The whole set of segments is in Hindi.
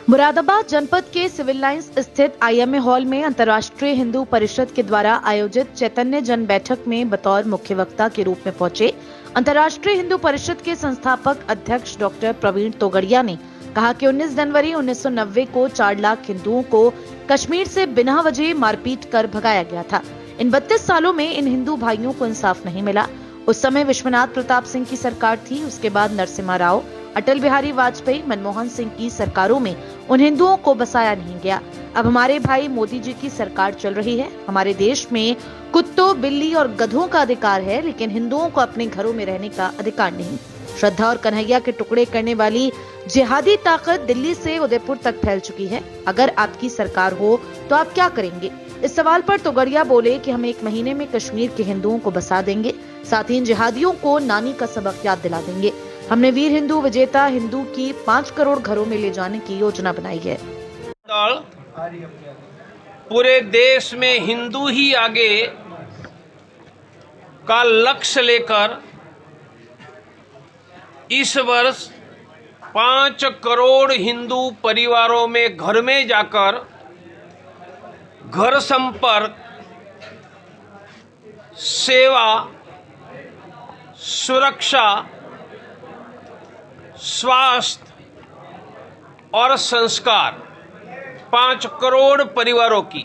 मुरादाबाद जनपद के सिविल लाइंस स्थित आईएमए हॉल में अंतर्राष्ट्रीय हिंदू परिषद के द्वारा आयोजित चैतन्य जन बैठक में बतौर मुख्य वक्ता के रूप में पहुंचे अंतर्राष्ट्रीय हिंदू परिषद के संस्थापक अध्यक्ष डॉक्टर प्रवीण तोगड़िया ने कहा कि 19 जनवरी 1990 को 4 लाख हिंदुओं को कश्मीर से बिना वजह मारपीट कर भगाया गया था। इन 32 सालों में इन हिंदू भाइयों को इंसाफ नहीं मिला। उस समय विश्वनाथ प्रताप सिंह की सरकार थी, उसके बाद नरसिम्हा राव, अटल बिहारी वाजपेयी, मनमोहन सिंह की सरकारों में उन हिंदुओं को बसाया नहीं गया। अब हमारे भाई मोदी जी की सरकार चल रही है। हमारे देश में कुत्तों, बिल्ली और गधों का अधिकार है, लेकिन हिंदुओं को अपने घरों में रहने का अधिकार नहीं। श्रद्धा और कन्हैया के टुकड़े करने वाली जिहादी ताकत दिल्ली से उदयपुर तक फैल चुकी है। अगर आपकी सरकार हो तो आप क्या करेंगे? इस सवाल पर तोगड़िया बोले कि हम 1 महीने में कश्मीर के हिंदुओं को बसा देंगे, साथ ही इन जिहादियों को नानी का सबक याद दिला देंगे। हमने वीर हिंदू विजेता हिंदू की 5 करोड़ घरों में ले जाने की योजना बनाई है। पूरे देश में हिंदू ही आगे का लक्ष्य लेकर इस वर्ष 5 करोड़ हिंदू परिवारों में घर में जाकर घर संपर्क, सेवा, सुरक्षा, स्वास्थ्य और संस्कार 5 करोड़ परिवारों की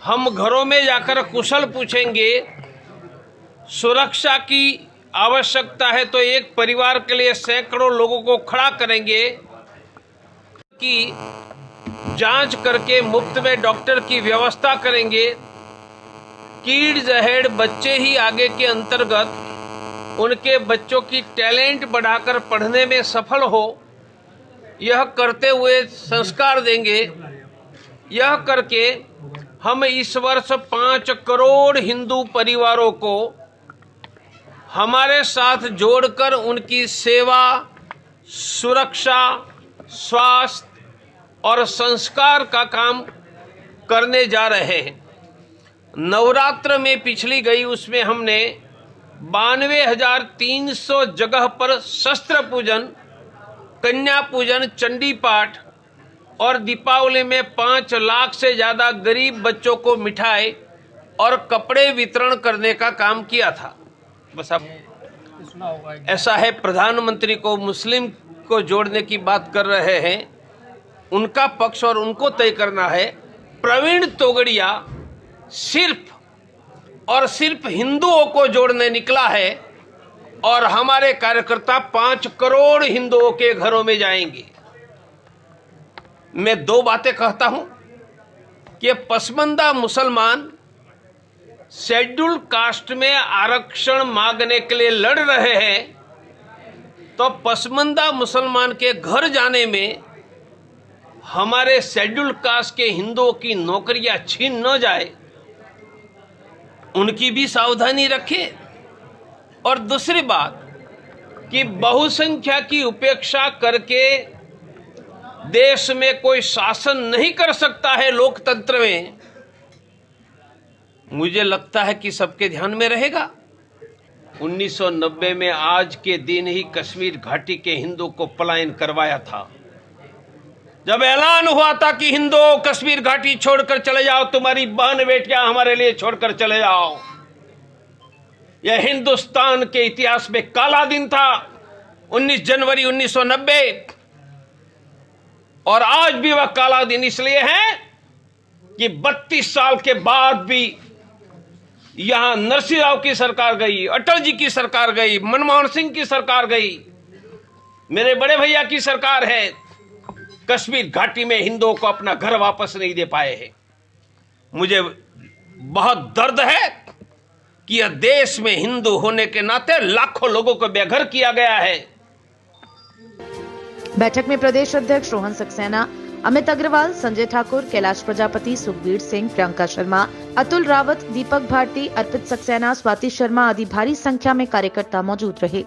हम घरों में जाकर कुशल पूछेंगे। सुरक्षा की आवश्यकता है तो एक परिवार के लिए सैकड़ों लोगों को खड़ा करेंगे कि जांच करके मुफ्त में डॉक्टर की व्यवस्था करेंगे। किड्स अहेड बच्चे ही आगे के अंतर्गत उनके बच्चों की टैलेंट बढ़ाकर पढ़ने में सफल हो, यह करते हुए संस्कार देंगे। यह करके हम इस वर्ष 5 करोड़ हिंदू परिवारों को हमारे साथ जोड़कर उनकी सेवा, सुरक्षा, स्वास्थ्य और संस्कार का काम करने जा रहे हैं। नवरात्र में पिछली गई उसमें हमने 92,300 जगह पर शस्त्र पूजन, कन्या पूजन, चंडी पाठ और दीपावली में 5 लाख से ज़्यादा गरीब बच्चों को मिठाई और कपड़े वितरण करने का काम किया था। बस अब ऐसा है, प्रधानमंत्री को मुस्लिम को जोड़ने की बात कर रहे हैं, उनका पक्ष और उनको तय करना है। प्रवीण तोगड़िया सिर्फ और सिर्फ हिंदुओं को जोड़ने निकला है और हमारे कार्यकर्ता 5 करोड़ हिंदुओं के घरों में जाएंगे। मैं 2 बातें कहता हूं कि पसमानदा मुसलमान शेड्यूल कास्ट में आरक्षण मांगने के लिए लड़ रहे हैं, तो पसमानदा मुसलमान के घर जाने में हमारे शेड्यूल कास्ट के हिंदुओं की नौकरियां छीन न जाए, उनकी भी सावधानी रखें। और दूसरी बात कि बहुसंख्या की उपेक्षा करके देश में कोई शासन नहीं कर सकता है लोकतंत्र में। मुझे लगता है कि सबके ध्यान में रहेगा 1990 में आज के दिन ही कश्मीर घाटी के हिंदुओं को पलायन करवाया था। जब ऐलान हुआ था कि हिंदुओं कश्मीर घाटी छोड़कर चले जाओ, तुम्हारी बहन बेटियां हमारे लिए छोड़कर चले जाओ। यह हिंदुस्तान के इतिहास में काला दिन था, 19 जनवरी 1990। और आज भी वह काला दिन इसलिए है कि 32 साल के बाद भी यहां नरसिम्हा राव की सरकार गई, अटल जी की सरकार गई, मनमोहन सिंह की सरकार गई, मेरे बड़े भैया की सरकार है, कश्मीर घाटी में हिंदुओं को अपना घर वापस नहीं दे पाए हैं। मुझे बहुत दर्द है कि यह देश में हिंदू होने के नाते लाखों लोगों को बेघर किया गया है। बैठक में प्रदेश अध्यक्ष रोहन सक्सेना, अमित अग्रवाल, संजय ठाकुर, कैलाश प्रजापति, सुखबीर सिंह, प्रियंका शर्मा, अतुल रावत, दीपक भारती, अर्पित सक्सेना, स्वाति शर्मा आदि भारी संख्या में कार्यकर्ता मौजूद रहे।